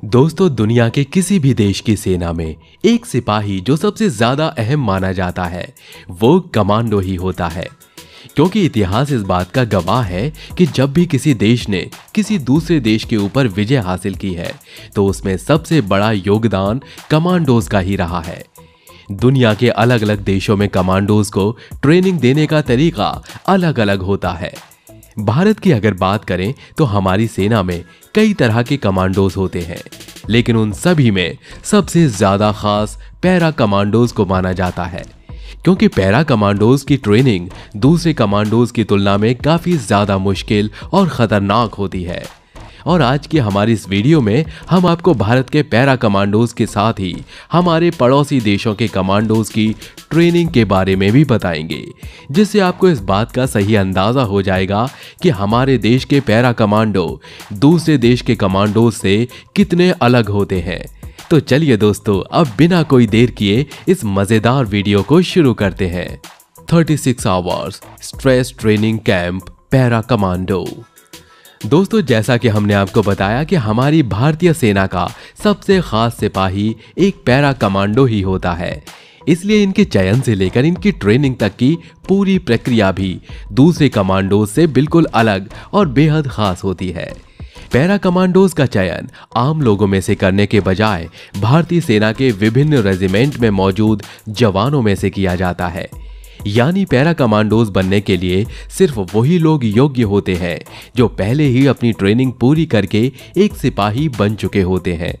दोस्तों, दुनिया के किसी भी देश की सेना में एक सिपाही जो सबसे ज्यादा अहम माना जाता है वो कमांडो ही होता है। क्योंकि इतिहास इस बात का गवाह है कि जब भी किसी देश ने किसी दूसरे देश के ऊपर विजय हासिल की है तो उसमें सबसे बड़ा योगदान कमांडोज का ही रहा है। दुनिया के अलग अलग देशों में कमांडोज को ट्रेनिंग देने का तरीका अलग अलग होता है। भारत की अगर बात करें तो हमारी सेना में कई तरह के कमांडोज होते हैं, लेकिन उन सभी में सबसे ज्यादा खास पैरा कमांडोज को माना जाता है। क्योंकि पैरा कमांडोज की ट्रेनिंग दूसरे कमांडोज की तुलना में काफी ज्यादा मुश्किल और खतरनाक होती है। और आज की हमारी इस वीडियो में हम आपको भारत के पैरा कमांडोज के साथ ही हमारे पड़ोसी देशों के कमांडोज की ट्रेनिंग के बारे में भी बताएंगे, जिससे आपको इस बात का सही अंदाजा हो जाएगा कि हमारे देश के पैरा कमांडो दूसरे देश के कमांडोज से कितने अलग होते हैं। तो चलिए दोस्तों, अब बिना कोई देर किए इस मजेदार वीडियो को शुरू करते हैं। 36 hours stress training camp para commando. दोस्तों, जैसा कि हमने आपको बताया कि हमारी भारतीय सेना का सबसे खास सिपाही एक पैरा कमांडो ही होता है, इसलिए इनके चयन से लेकर इनकी ट्रेनिंग तक की पूरी प्रक्रिया भी दूसरे कमांडोज से बिल्कुल अलग और बेहद खास होती है। पैरा कमांडोज का चयन आम लोगों में से करने के बजाय भारतीय सेना के विभिन्न रेजिमेंट में मौजूद जवानों में से किया जाता है। यानी पैरा कमांडोज बनने के लिए सिर्फ वही लोग योग्य होते हैं जो पहले ही अपनी ट्रेनिंग पूरी करके एक सिपाही बन चुके होते हैं।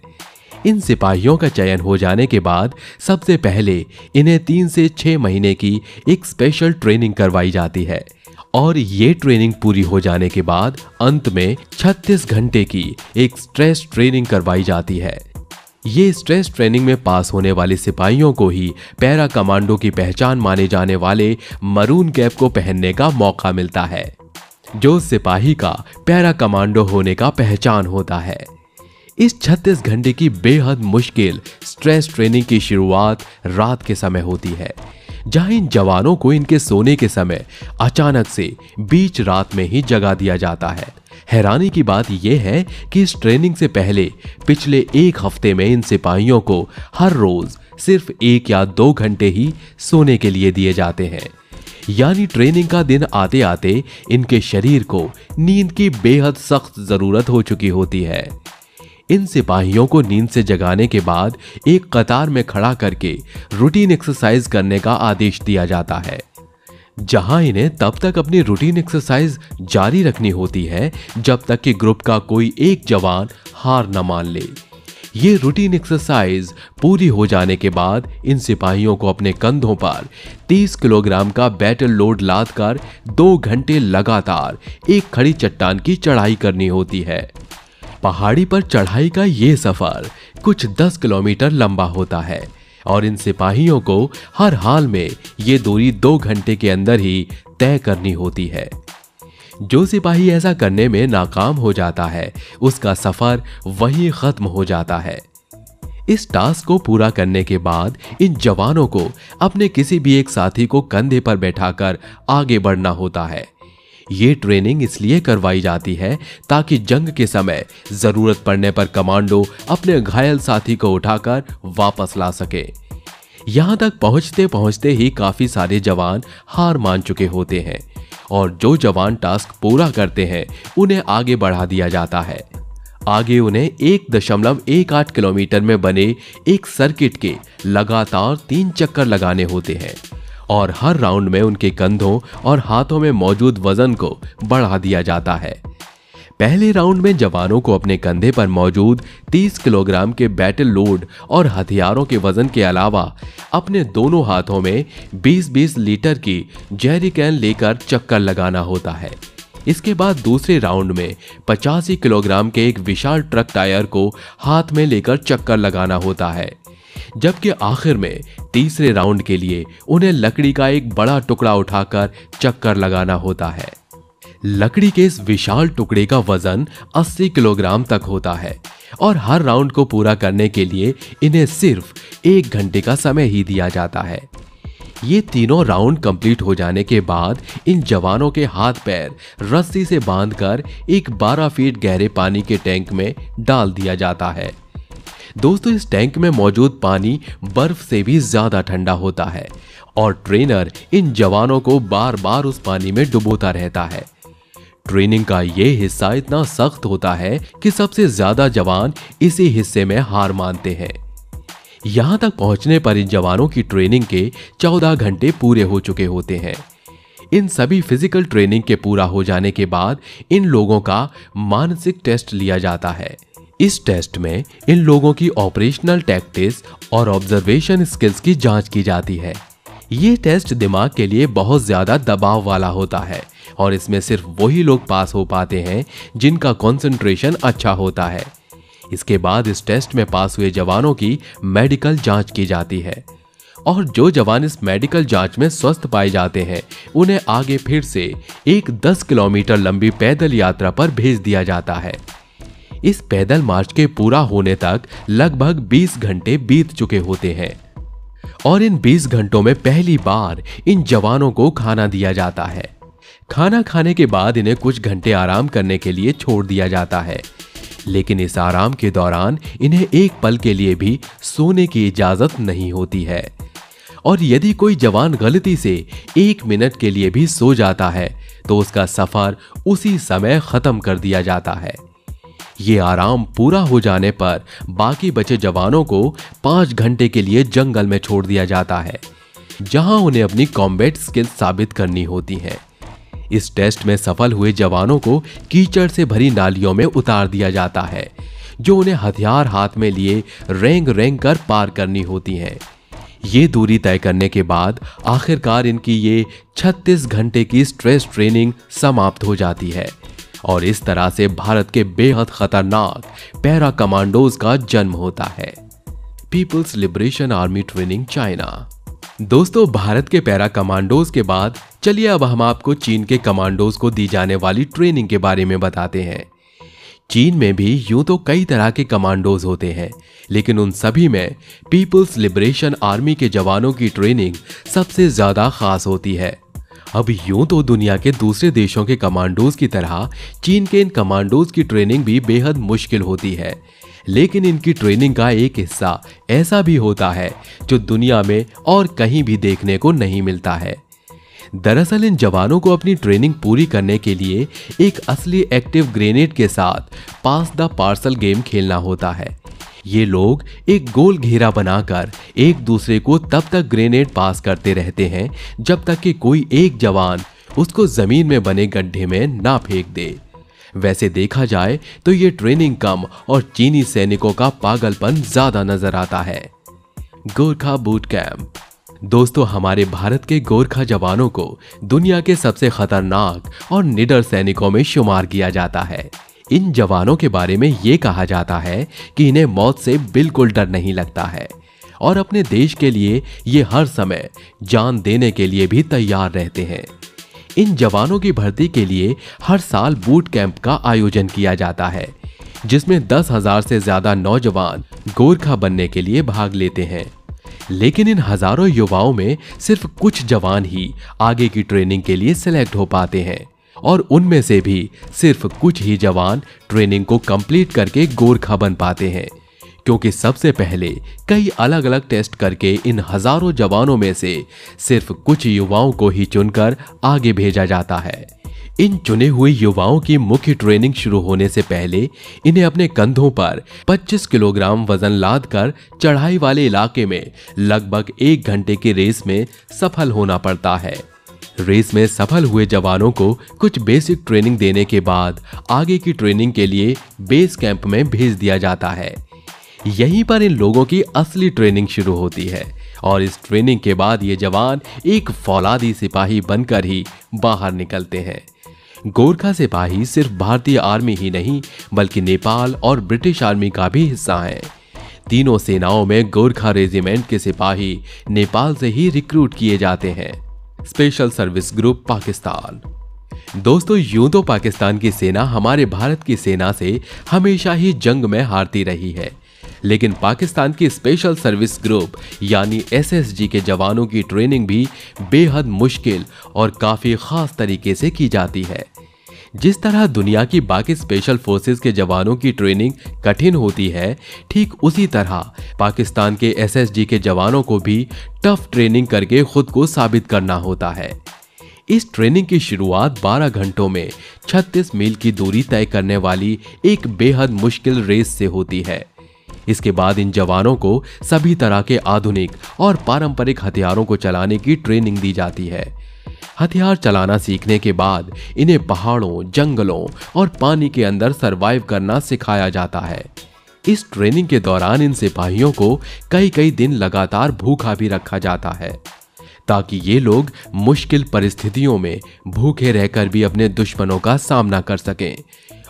इन सिपाहियों का चयन हो जाने के बाद सबसे पहले इन्हें 3 से 6 महीने की एक स्पेशल ट्रेनिंग करवाई जाती है और ये ट्रेनिंग पूरी हो जाने के बाद अंत में 36 घंटे की एक स्ट्रेस ट्रेनिंग करवाई जाती है। ये स्ट्रेस ट्रेनिंग में पास होने वाले सिपाहियों को ही पैरा कमांडो की पहचान माने जाने वाले मरून कैप को पहनने का मौका मिलता है, जो सिपाही का पैरा कमांडो होने का पहचान होता है। इस 36 घंटे की बेहद मुश्किल स्ट्रेस ट्रेनिंग की शुरुआत रात के समय होती है, जहां इन जवानों को इनके सोने के समय अचानक से बीच रात में ही जगा दिया जाता है। हैरानी की बात यह है कि इस ट्रेनिंग से पहले पिछले 1 हफ्ते में इन सिपाहियों को हर रोज सिर्फ 1 या 2 घंटे ही सोने के लिए दिए जाते हैं। यानी ट्रेनिंग का दिन आते आते इनके शरीर को नींद की बेहद सख्त जरूरत हो चुकी होती है। इन सिपाहियों को नींद से जगाने के बाद एक कतार में खड़ा करके रूटीन एक्सरसाइज करने का आदेश दिया जाता है, जहां इन्हें तब तक अपनी रूटीन एक्सरसाइज जारी रखनी होती है जब तक कि ग्रुप का कोई एक जवान हार न मान ले। ये रूटीन एक्सरसाइज पूरी हो जाने के बाद इन सिपाहियों को अपने कंधों पर 30 किलोग्राम का बैटल लोड लादकर 2 घंटे लगातार एक खड़ी चट्टान की चढ़ाई करनी होती है। पहाड़ी पर चढ़ाई का ये सफर कुछ 10 किलोमीटर लंबा होता है और इन सिपाहियों को हर हाल में ये दूरी 2 घंटे के अंदर ही तय करनी होती है। जो सिपाही ऐसा करने में नाकाम हो जाता है उसका सफर वहीं खत्म हो जाता है। इस टास्क को पूरा करने के बाद इन जवानों को अपने किसी भी एक साथी को कंधे पर बैठाकर आगे बढ़ना होता है। ये ट्रेनिंग इसलिए करवाई जाती है ताकि जंग के समय जरूरत पड़ने पर कमांडो अपने घायल साथी को उठाकर वापस ला सके। यहां तक पहुंचते पहुंचते ही काफी सारे जवान हार मान चुके होते हैं और जो जवान टास्क पूरा करते हैं उन्हें आगे बढ़ा दिया जाता है। आगे उन्हें 1.18 किलोमीटर में बने एक सर्किट के लगातार 3 चक्कर लगाने होते हैं और हर राउंड में उनके कंधों और हाथों में मौजूद वजन को बढ़ा दिया जाता है। पहले राउंड में जवानों को अपने कंधे पर मौजूद 30 किलोग्राम के बैटल लोड और हथियारों के वजन के अलावा अपने दोनों हाथों में 20-20 लीटर की जेरी कैन लेकर चक्कर लगाना होता है। इसके बाद दूसरे राउंड में 85 किलोग्राम के एक विशाल ट्रक टायर को हाथ में लेकर चक्कर लगाना होता है, जबकि आखिर में तीसरे राउंड के लिए उन्हें लकड़ी का एक बड़ा टुकड़ा उठाकर चक्कर लगाना होता है। लकड़ी के इस विशाल टुकड़े का वजन 80 किलोग्राम तक होता है और हर राउंड को पूरा करने के लिए इन्हें सिर्फ 1 घंटे का समय ही दिया जाता है। ये तीनों राउंड कंप्लीट हो जाने के बाद इन जवानों के हाथ पैर रस्सी से बांधकर एक 12 फीट गहरे पानी के टैंक में डाल दिया जाता है। दोस्तों इस टैंक में मौजूद पानी बर्फ से भी ज्यादा ठंडा होता है और ट्रेनर इन जवानों को बार बार उस पानी में डुबोता रहता है। ट्रेनिंग का ये हिस्सा इतना सख्त होता है कि सबसे ज्यादा जवान इसी हिस्से में हार मानते हैं। यहां तक पहुंचने पर इन जवानों की ट्रेनिंग के 14 घंटे पूरे हो चुके होते हैं। इन सभी फिजिकल ट्रेनिंग के पूरा हो जाने के बाद इन लोगों का मानसिक टेस्ट लिया जाता है। इस टेस्ट में इन लोगों की ऑपरेशनल टैक्टिक्स और ऑब्जर्वेशन स्किल्स की जांच की जाती है। ये टेस्ट दिमाग के लिए बहुत ज्यादा दबाव वाला होता है और इसमें सिर्फ वही लोग पास हो पाते हैं जिनका कंसंट्रेशन अच्छा होता है। इसके बाद इस टेस्ट में पास हुए जवानों की मेडिकल जांच की जाती है और जो जवान इस मेडिकल जांच में स्वस्थ पाए जाते हैं उन्हें आगे फिर से एक 10 किलोमीटर लंबी पैदल यात्रा पर भेज दिया जाता है। इस पैदल मार्च के पूरा होने तक लगभग 20 घंटे बीत चुके होते हैं और इन 20 घंटों में पहली बार इन जवानों को खाना दिया जाता है। खाना खाने के बाद इन्हें कुछ घंटे आराम करने के लिए छोड़ दिया जाता है, लेकिन इस आराम के दौरान इन्हें एक पल के लिए भी सोने की इजाजत नहीं होती है और यदि कोई जवान गलती से 1 मिनट के लिए भी सो जाता है तो उसका सफर उसी समय खत्म कर दिया जाता है। ये आराम पूरा हो जाने पर बाकी बचे जवानों को 5 घंटे के लिए जंगल में छोड़ दिया जाता है, जहां उन्हें अपनी कॉम्बैट स्किल्स साबित करनी होती हैं। इस टेस्ट में सफल हुए जवानों को कीचड़ से भरी नालियों में उतार दिया जाता है, जो उन्हें हथियार हाथ में लिए रेंग रेंग कर पार करनी होती हैं। ये दूरी तय करने के बाद आखिरकार इनकी ये 36 घंटे की स्ट्रेस ट्रेनिंग समाप्त हो जाती है और इस तरह से भारत के बेहद खतरनाक पैरा कमांडोज का जन्म होता है। People's Liberation Army training China. दोस्तों भारत के पैरा कमांडोज के बाद चलिए अब हम आपको चीन के कमांडोज को दी जाने वाली ट्रेनिंग के बारे में बताते हैं। चीन में भी यूं तो कई तरह के कमांडोज होते हैं, लेकिन उन सभी में पीपल्स लिबरेशन आर्मी के जवानों की ट्रेनिंग सबसे ज्यादा खास होती है। अब यूं तो दुनिया के दूसरे देशों के कमांडोज की तरह चीन के इन कमांडोज की ट्रेनिंग भी बेहद मुश्किल होती है, लेकिन इनकी ट्रेनिंग का एक हिस्सा ऐसा भी होता है जो दुनिया में और कहीं भी देखने को नहीं मिलता है। दरअसल इन जवानों को अपनी ट्रेनिंग पूरी करने के लिए एक असली एक्टिव ग्रेनेड के साथ पास द पार्सल गेम खेलना होता है। ये लोग एक गोल घेरा बनाकर एक दूसरे को तब तक ग्रेनेड पास करते रहते हैं जब तक कि कोई एक जवान उसको जमीन में बने गड्ढे में ना फेंक दे। वैसे देखा जाए तो ये ट्रेनिंग कम और चीनी सैनिकों का पागलपन ज्यादा नजर आता है। Gorkha boot camp. दोस्तों हमारे भारत के गोरखा जवानों को दुनिया के सबसे खतरनाक और निडर सैनिकों में शुमार किया जाता है। इन जवानों के बारे में ये कहा जाता है कि इन्हें मौत से बिल्कुल डर नहीं लगता है और अपने देश के लिए ये हर समय जान देने के लिए भी तैयार रहते हैं। इन जवानों की भर्ती के लिए हर साल बूट कैंप का आयोजन किया जाता है, जिसमें 10,000 से ज्यादा नौजवान गोरखा बनने के लिए भाग लेते हैं। लेकिन इन हजारों युवाओं में सिर्फ कुछ जवान ही आगे की ट्रेनिंग के लिए सिलेक्ट हो पाते हैं और उनमें से भी सिर्फ कुछ ही जवान ट्रेनिंग को कंप्लीट करके गोरखा बन पाते हैं, क्योंकि सबसे पहले कई अलग अलग टेस्ट करके इन हजारों जवानों में से सिर्फ कुछ युवाओं को ही चुनकर आगे भेजा जाता है। इन चुने हुए युवाओं की मुख्य ट्रेनिंग शुरू होने से पहले इन्हें अपने कंधों पर 25 किलोग्राम वजन लाद कर चढ़ाई वाले इलाके में लगभग 1 घंटे की रेस में सफल होना पड़ता है। रेस में सफल हुए जवानों को कुछ बेसिक ट्रेनिंग देने के बाद आगे की ट्रेनिंग के लिए बेस कैंप में भेज दिया जाता है। यहीं पर इन लोगों की असली ट्रेनिंग शुरू होती है और इस ट्रेनिंग के बाद ये जवान एक फौलादी सिपाही बनकर ही बाहर निकलते हैं। गोरखा सिपाही सिर्फ भारतीय आर्मी ही नहीं बल्कि नेपाल और ब्रिटिश आर्मी का भी हिस्सा हैं। तीनों सेनाओं में गोरखा रेजिमेंट के सिपाही नेपाल से ही रिक्रूट किए जाते हैं। Special service group Pakistan. दोस्तों यूं तो पाकिस्तान की सेना हमारे भारत की सेना से हमेशा ही जंग में हारती रही है, लेकिन पाकिस्तान की स्पेशल सर्विस ग्रुप यानी एसएसजी के जवानों की ट्रेनिंग भी बेहद मुश्किल और काफी खास तरीके से की जाती है। जिस तरह दुनिया की बाकी स्पेशल फोर्सेस के जवानों की ट्रेनिंग कठिन होती है, ठीक उसी तरह पाकिस्तान के एसएसजी के जवानों को भी टफ ट्रेनिंग करके खुद को साबित करना होता है। इस ट्रेनिंग की शुरुआत 12 घंटों में 36 मील की दूरी तय करने वाली एक बेहद मुश्किल रेस से होती है। इसके बाद इन जवानों को सभी तरह के आधुनिक और पारंपरिक हथियारों को चलाने की ट्रेनिंग दी जाती है। हथियार चलाना सीखने के बाद इन्हें पहाड़ों, जंगलों और पानी के अंदर सरवाइव करना सिखाया जाता है। इस ट्रेनिंग के दौरान इन सिपाहियों को कई दिन लगातार भूखा भी रखा जाता है, ताकि ये लोग मुश्किल परिस्थितियों में भूखे रहकर भी अपने दुश्मनों का सामना कर सकें।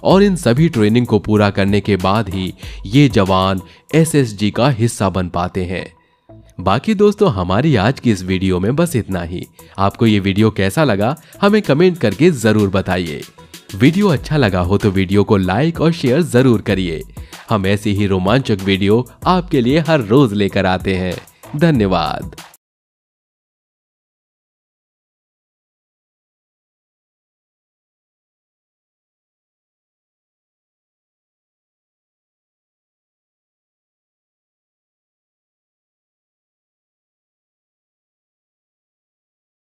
और इन सभी ट्रेनिंग को पूरा करने के बाद ही ये जवान एसएसजी का हिस्सा बन पाते हैं। बाकी दोस्तों, हमारी आज की इस वीडियो में बस इतना ही। आपको ये वीडियो कैसा लगा हमें कमेंट करके जरूर बताइए। वीडियो अच्छा लगा हो तो वीडियो को लाइक और शेयर जरूर करिए। हम ऐसे ही रोमांचक वीडियो आपके लिए हर रोज लेकर आते हैं। धन्यवाद।